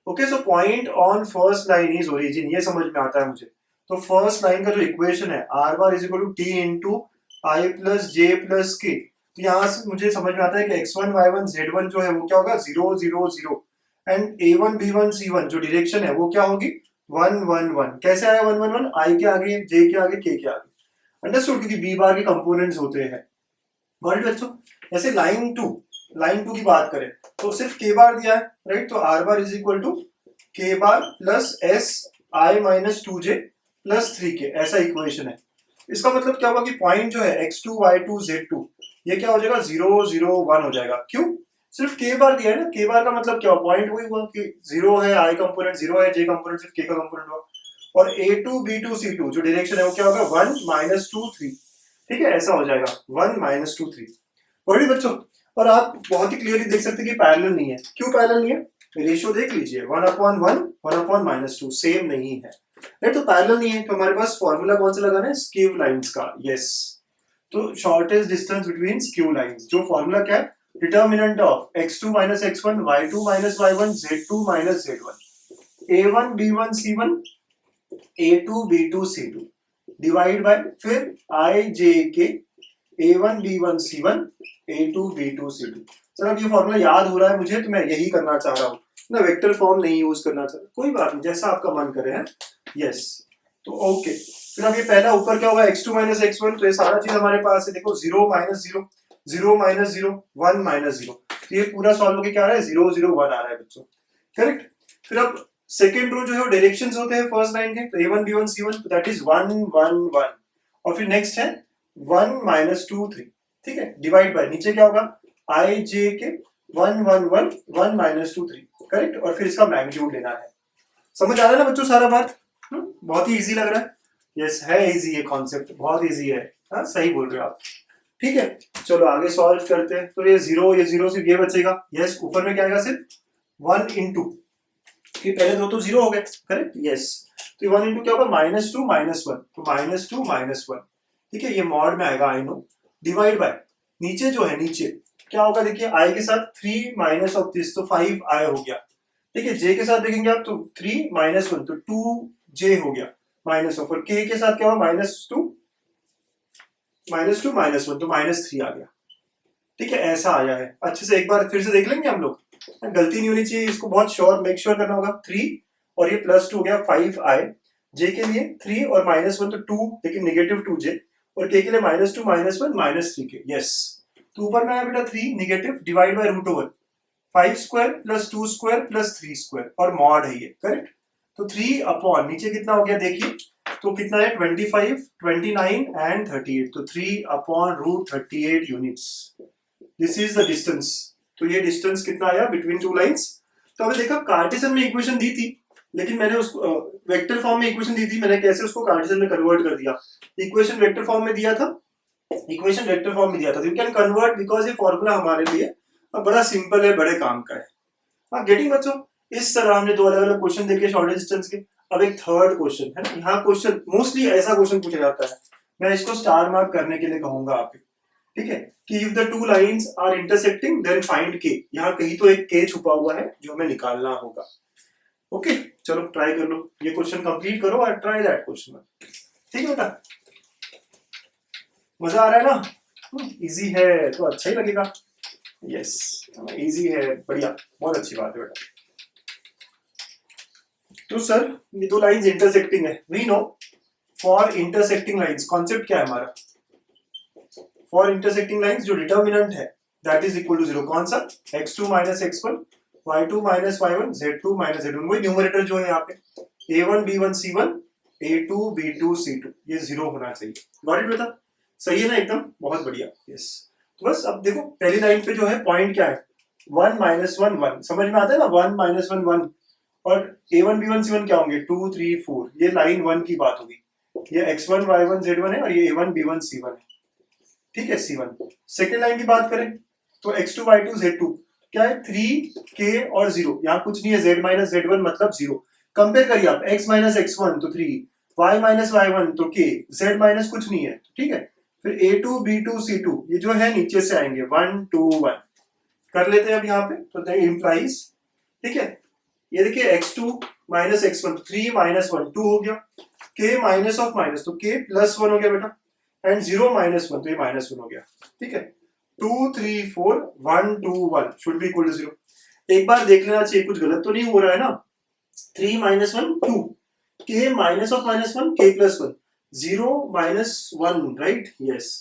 Okay, so point on first line is origin, ये समझ में आता है मुझे। तो फर्स्ट लाइन का जो इक्वेशन है r bar is equal to t into i plus j plus k, तो यहाँ से मुझे समझ में आता है कि x1 y1 z1 जो है वो क्या होगा 0 0 0, एंड a1 b1 c1 जो डायरेक्शन है वो क्या होगी 1 1 1, कैसे आया 1 1 1, i के आगे j के आगे k के आगे, अंडरस्टूड, क्योंकि b बार के कंपोनेंट्स होते हैं, गॉट इट बच्चों। ऐसे लाइन टू की बात करें तो सिर्फ k बार दिया है, राइट, तो r bar is equal to k bar plus s i minus 2j plus 3k, ऐसा इक्वेशन है। इसका मतलब क्या होगा कि पॉइंट जो है x2 y2 z2 ये क्या हो जाएगा 0 0 1 हो जाएगा। क्यों? सिर्फ k बार दिया है ना, k बार का मतलब क्या हुआ, पॉइंट वही हुआ कि 0 है i कंपोनेंट, 0 है j कंपोनेंट, सिर्फ k का कंपोनेंट हुआ। और a2 b2 c2 जो डायरेक्शन है वो क्या होगा 1 माइनस 2 3, ठीक है, ऐसा हो जाएगा 1 माइनस 2 3। बड़ी बच्चों, और आप बहुत ही क्लियरली देख सकते हैं कि पैरेलल नहीं है। क्यों पैरेलल नहीं है? रेशियो देख लीजिए, 1/1 1/-2 सेम नहीं है, राइट? तो पैरेलल नहीं है तो हमारे पास फॉर्मूला कौन सा लगाना है, स्क्यू लाइंस का। यस, तो shortest distance between skew lines, जो फॉर्मूला क्या है, determinant of x2 minus x1 y2 minus y1 z2 minus z1 a1 b1 c1 a2 b2 c2 divide by फिर i j k a1 b1 c1 a2 b2 c2। Sir अब ये फॉर्मूला याद हो रहा है मुझे तो मैं यही करना चाह रहा हूँ ना, वेक्टर फॉर्म नहीं यूज करना चाह रहा, कोई बात नहीं, जैसा आपका मन करे है। यस, तो ओके, फिर अब ये पहला ऊपर क्या होगा x2 माइनस x1, तो ये सारा चीज हमारे पास है, देखो 0 माइनस 0 0 माइनस 0 1 माइनस 0, तो ये पूरा सॉल्व होके क्या आ रहा है 0 0 1 आ रहा है बच्चों, करेक्ट। फिर अब सेकेंड रो जो है डायरेक्शंस होते हैं फर्स्ट लाइन के, तो a1 b1 c1 तो दैट इज 1 1 1, और फिर नेक्स्ट है 1 माइनस 2 3, ठीक है, डिवाइड बाय नीचे क्या होगा i j के 1 1 1 1 माइनस 2 3, करेक्ट, और फिर इसका मैग्नीट्यूड लेना है। समझ आ रहा है ना बच्चों सारा बात? बहुत ही इजी लग रहा है। यस, है इजी, ये कॉन्सेप्ट बहुत इजी है। हाँ, सही बोल रहे हो आप। ठीक है, चलो आगे सॉल्व करते हैं। तो ये जीरो सिर्फ ये बचेगा। यस, ऊपर में क्या आएगा, सिर्फ 1 इंटू, पहले दो तो जीरो हो गए, करेक्ट। यस, तो 1 इंटू क्या होगा -2 -1, तो -2 -1, ठीक है, ये मॉड में आएगा, आई नो, डिवाइड बाय नीचे जो है, नीचे क्या होगा देखिए, i के साथ 3 माइनस ऑफ दिस, तो 5i हो गया, ठीक है। j के साथ देखेंगे आप तो 3 -1 तो 2j हो गया माइनस ऑफ, और k के साथ क्या होगा -2 -1 तो -3 आ गया, ठीक है, ऐसा आया है। अच्छे से एक बार फिर से देख लेंगे हम लोग, गलती नहीं होनी चाहिए, इसको बहुत मेक श्योर करना होगा। 3 और ये +2 हो गया 5i, j के लिए 3 और -1 तो 2, लेकिन नेगेटिव 2j, और k के लिए -2 -1 -3k। यस, तो ऊपर में आया बेटा 3 negative, divide by root over 5 square plus 2 square plus 3 square, और मॉड है ये, करेक्ट। तो 3 अपॉन नीचे कितना हो गया देखिए, तो कितना है 25 29 एंड 38, तो 3 upon root 38 units, this is the distance. तो ये डिस्टेंस कितना आया बिटवीन टू लाइंस। तो अभी देखो कार्टेशियन में इक्वेशन दी थी, लेकिन मैंने उसको वेक्टर फॉर्म में इक्वेशन दी थी, मैंने कैसे उसको कार्टेशियन में कन्वर्ट कर दिया। इक्वेशन वेक्टर फॉर्म में दिया था, इक्वेशन वेक्टर फॉर्म में दिया था, यू कैन कन्वर्ट, बिकॉज ये फॉर्मूला हमारे लिए बड़ा सिंपल है, बड़े काम का है। हाँ, गेटिंग बच्चों? इस तरह हमने दो अलग अलग क्वेश्चन देखे शॉर्ट डिस्टेंस के। अब एक थर्ड क्वेश्चन है ना, यहाँ क्वेश्चन मोस्टली ऐसा क्वेश्चन पूछा जाता है, मैं इसको स्टार मार्क करने के लिए कहूंगा आप, ठीक है, कि if the two lines are intersecting then find k, यहाँ कहीं तो एक के छुपा हुआ है जो हमें निकालना होगा। ओके, चलो ट्राई कर लो, ये क्वेश्चन कंप्लीट करो और ट्राई दैट क्वेश्चन, ठीक है बेटा? मजा आ रहा है ना? इजी है तो अच्छा ही लगेगा। यस, इजी है, बढ़िया, बहुत अच्छी बात है बेटा। तो सर ये दो लाइंस इंटरसेक्टिंग है, we know for intersecting lines concept क्या है हमारा, फॉर इंटरसेक्टिंग लाइंस जो डिटर्मिनेंट है दैट इज इक्वल टू 0, कौन सा, x2 x1 y2 y1 z2 z1, वही न्यूमरेटर जो है यहाँ पे a1 b1 c1 a2 b2 c2, ये 0 होना चाहिए। गॉट इट बेटा? सही है ना एकदम, बहुत बढ़िया। यस, तो बस अब देखो पहली लाइन पे जो है पॉइंट क्या है, 1 -1 1, समझ में आता है ना, 1 -1 1, और a1 b1 c1 क्या होंगे 2 3 4, ये लाइन 1 की बात होगी, ये x1 y1 z1 है, और ये a1 b1 c1 है, ठीक है, c1। सेकेंड लाइन की बात करें तो x2 y2 z2 क्या है, 3k और 0, यहाँ कुछ नहीं है, z माइनस z1 मतलब 0। कंपेयर करिए आप, x माइनस x1 तो 3, y माइनस y1 तो k, z माइनस कुछ नहीं है, ठीक है। फिर a2 b2 c2 ये जो है नीचे से आएंगे 1 2 1, कर लेते हैं अब यहाँ पे, तो दैट इंप्लाइज, ठीक है, ये देखिए x2 माइनस x1 3 माइनस 1 2 हो गया, k माइनस ऑफ माइनस तो k प्लस 1 हो गया बेटा, एंड 0 -1 तो ये -1 हो गया, ठीक है। 2 3 4 1 2 1 शुड बी इक्वल टू 0। एक बार देख लेना चाहिए कुछ गलत तो नहीं हो रहा है ना। 3 -1 2, k minus of -1 k plus 1, 0 -1, right. Yes,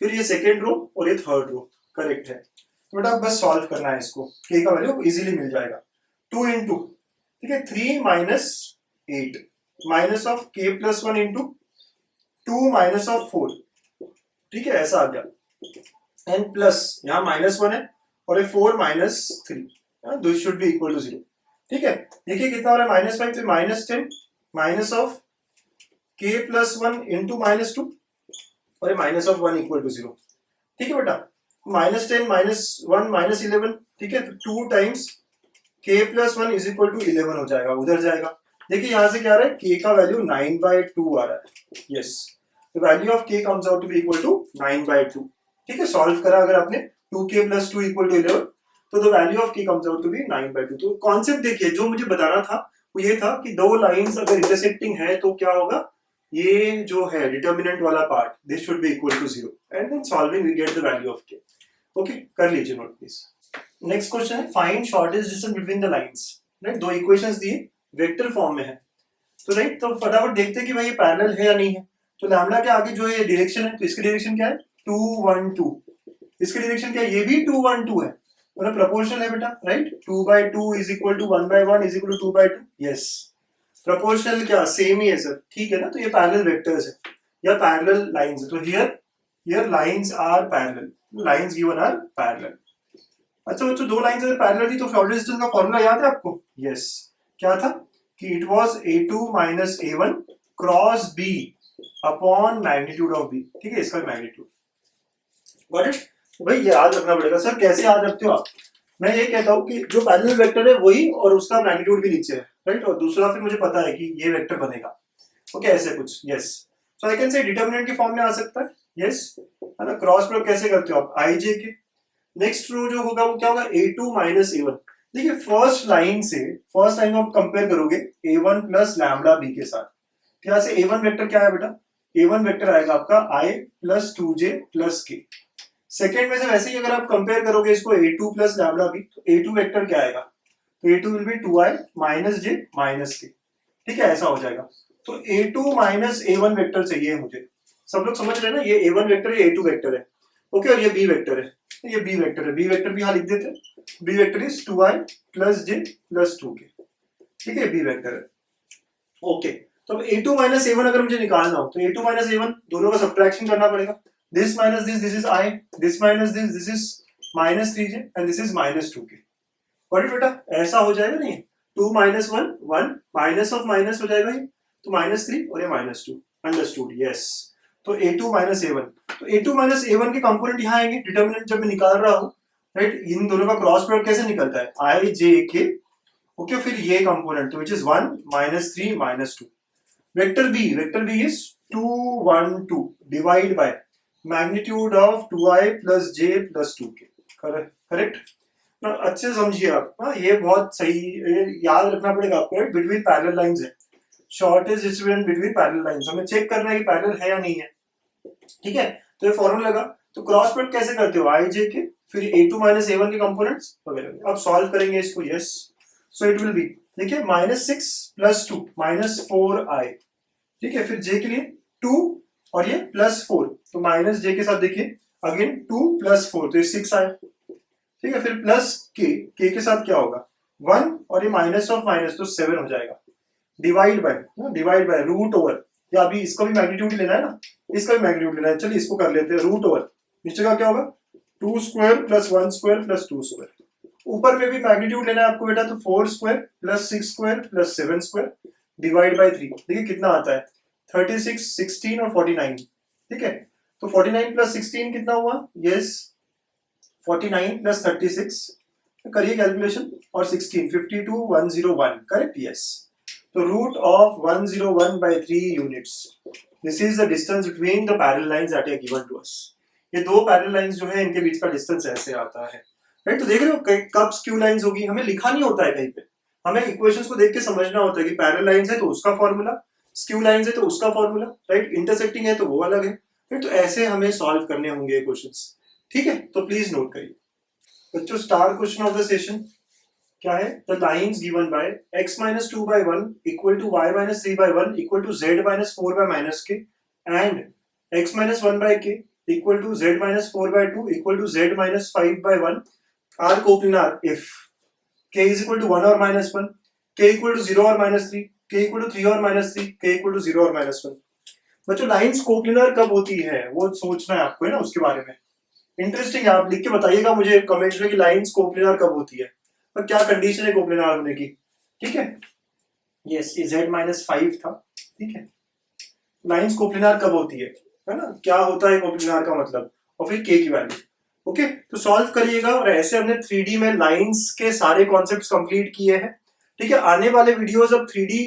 फिर ये सेकेंड रो और ये थर्ड रो, करेक्ट है। तो बेटा बस सॉल्व करना है इसको, k का वैल्यू इजीली मिल जाएगा। 2 इंटू, ठीक है, 3 -8, minus of k plus 1 into 2 minus of 4, ठीक है, ऐसा आ गया। एंड प्लस यहाँ -1 है और ये 4 -3, this should be equal to 0, ठीक है। देखिए कितना हो रहा है, -5 से -10 minus of k plus 1 into -2 और ये माइनस ऑफ 1 इक्वल टू 0, ठीक है बेटा। -10 -1 -11, ठीक है, तो 2 times k plus 1 is equal to 11 हो जाएगा, उधर जाएगा। देखिए यहां से क्या आ रहा है, k का वैल्यू 9/2 आ रहा है, yes, the value of k comes out to be equal to 9/2, ठीक है। सॉल्व करा अगर आपने 2k प्लस 2 इक्वल टू 11, तो the value of k comes out to be 9/2। तो कॉन्सेप्ट देखिए, जो मुझे बताना था वो ये था कि दो लाइंस अगर इंटरसेक्टिंग है तो क्या होगा, ये जो है डिटर्मिनेंट वाला part, this should be equal to 0, and then solving we get the value of k। Okay, कर लीजिए नोट प्लीज। नेक्स्ट क्वेश्चन है, find shortest distance between the lines, right. दो इक्वेशंस दिए, वेक्टर फॉर्म में है, तो राइट, तो फटाफट देखते हैं कि भाई ये पैरेलल है या नहीं है। तो लैम्डा के आगे जो ये डायरेक्शन है, तो इसकी डायरेक्शन क्या है, 2 1 2, इसकी डायरेक्शन क्या है, ये भी 2 1 2 है, मतलब प्रोपोर्शनल है बेटा, right. 2/2 is equal to 1/1 is equal to 2/2, yes, proportional क्या सेम ही है सर, ठीक है ना। तो ये पैरेलल वेक्टर्स है या पैरेलल लाइंस है, तो here lines are parallel, lines given are parallel. अच्छा बच्चों, दो लाइंस अगर पैरेलल थी तो शॉर्टेस्ट डिस्टेंस का फॉर्मूला याद है आपको, यस, क्या था कि it was a2 minus a1 cross b upon magnitude of b, ठीक है, इसका मैग्नीट्यूड, गॉट इट। भाई याद रखना पड़ेगा सर, कैसे याद रखते हो आप, मैं ये कहता हूँ कि जो पैरेलल वेक्टर है वही और उसका मैग्नीट्यूड भी नीचे है, राइट, और दूसरा फिर मुझे पता है कि ये वेक्टर बनेगा, ओके, ऐसे कुछ, yes. So I can say determinant के फॉर्म में आ सकता है, यस, है ना। क्रॉस प्रोडक्ट कैसे करते हो आप, i/j के। नेक्स्ट रो जो होगा वो क्या होगा, a2 माइनस a1। देखिए फर्स्ट लाइन आप कंपेयर करोगे a1 प्लस लैम्डा b के साथ, तो यहाँ से a1 वेक्टर क्या है बेटा, a1 वेक्टर आएगा आपका i plus 2j plus k। Second में से वैसे ही अगर आप कंपेयर करोगे इसको a2 प्लस लैम्डा b, तो a2 वेक्टर क्या आएगा, तो a2 will be 2i minus j minus k, ठीक है, ऐसा हो जाएगा। तो a2 माइनस a1 वेक्टर चाहिए मुझे, सब लोग समझ रहे हैं ना, ये a1 वेक्टर ये a2 वेक्टर है, ओके, और ये b वेक्टर है, ये b वेक्टर है, b वेक्टर भी यहां लिख देते हैं, b vector is 2i plus j plus 2k, ठीक है, b वेक्टर है, ओके। तो अब a2 माइनस a1 अगर मुझे निकालना हो तो a2 माइनस a1 दोनों का सब्ट्रैक्शन करना पड़ेगा, this minus this is i, this minus this is minus 3j and this is minus 2k, but बेटा ऐसा हो जाएगा नहीं, 2 माइनस 1 1 माइनस ऑफ माइनस हो जाएगा ये, तो -3 और ये -2, अंडरस्टूड, यस। तो a2 माइनस a1, तो a2 माइनस a1 के कंपोनेंट यहाँ आएंगे, डिटरमिनेंट जब मैं निकाल रहा हूँ, राइट, इन दोनों का क्रॉस प्रोडक्ट कैसे निकलता है, i j k, ओके, फिर ये component which is 1 -3 -2। Vector b is 2 1 2 divide by magnitude of 2i plus j plus 2k, correct. अच्छे से समझिए आप, हाँ, ये बहुत सही, ये याद रखना पड़ेगा आपको, राइट, बिटवीन पैरेलल लाइंस है, shortest distance between parallel lines, हमें चेक करना है कि पैरेलल है या नहीं है, ठीक है। तो ये फॉर्मूला लगा, तो क्रॉस प्रोडक्ट कैसे करते हो, i j के, फिर a2 माइनस a1 के कंपोनेंट्स वगैरह, अब सॉल्व करेंगे इसको, yes. So it will B, देखिए -6 प्लस 2 -4i, ठीक है, फिर j के लिए 2 और ये +4, तो माइनस j के साथ देखिए अगेन 2 + 4, तो ये 6 आया, ठीक है, फिर प्लस k के साथ क्या होगा 1 और ये माइनस ऑफ माइनस, तो 7 हो जाएगा, डिवाइड बाय रूट ओवर, या अभी इसका भी मैग्नीट्यूड लेना है ना, इसका भी मैग्नीट्यूड लेना है, चलिए इसको कर लेते हैं, रूट ओवर, नीचे का क्या होगा 2 square plus 1 square plus 2 square, ऊपर में भी मैग्नीट्यूड लेना है आपको बेटा, तो 4 square plus 6 square plus 7 square divide by 3, देखिए कितना आता है 36 16 और 49, ठीक है। तो 49 प्लस 16 कितना हुआ, यस, 49 प्लस 36, करिए कैलकुलेशन, और 16 52 101, करेक्ट, यस। तो root of 101 by 3 units, this is the distance between the parallel lines that are given to us। ये दो पैरेलल लाइंस जो है इनके बीच का डिस्टेंस ऐसे आता है, राइट। तो देख रहे हो कब स्क्यू लाइंस होगी, हमें लिखा नहीं होता है कहीं पे, हमें इक्वेशंस को देख के समझना होता है कि पैरेलल लाइंस है तो उसका फॉर्मूला, स्क्यू लाइंस है तो उसका फॉर्मूला, राइट, इंटरसेक्टिंग है तो वो अलग है, राइट। तो ऐसे हमें सॉल्व करने होंगे क्वेश्चंस, ठीक है। तो प्लीज नोट करिए बच्चों, star question of the session क्या है, the lines given by x minus 2 by 1 equal to y minus 3 by 1 equal to z minus 4 by minus k and x minus 1 by k equal to z minus 4 by 2 equal to z minus 5 by 1 are coplanar if k is equal to 1 or minus 1, k equal to 0 or minus 3, k equal to 3 और -3, k इक्वल टू 0 और -1। बच्चों लाइंस कोप्लेनार कब होती है वो सोचना है आपको, है ना, उसके बारे में। इंटरेस्टिंग है, आप लिख के बताइएगा मुझे कमेंट्स में कि लाइंस कोप्लेनार कब होती है और क्या कंडीशन है कोप्लेनार होने की। ठीक है, यस ये z-5 था। ठीक है, लाइंस कोप्लेनार कब होती है ना, क्या होता है कोप्लेनार का मतलब, और फिर k की वैल्यू। ओके, तो सॉल्व करिएगा। और ऐसे हमने 3D में लाइंस के सारे कॉन्सेप्ट्स कंप्लीट किए हैं। ठीक है, आने वाले वीडियोस अब 3D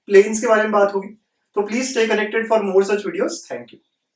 प्लेन्स के बारे में बात होगी, तो please stay connected for more such videos. Thank you.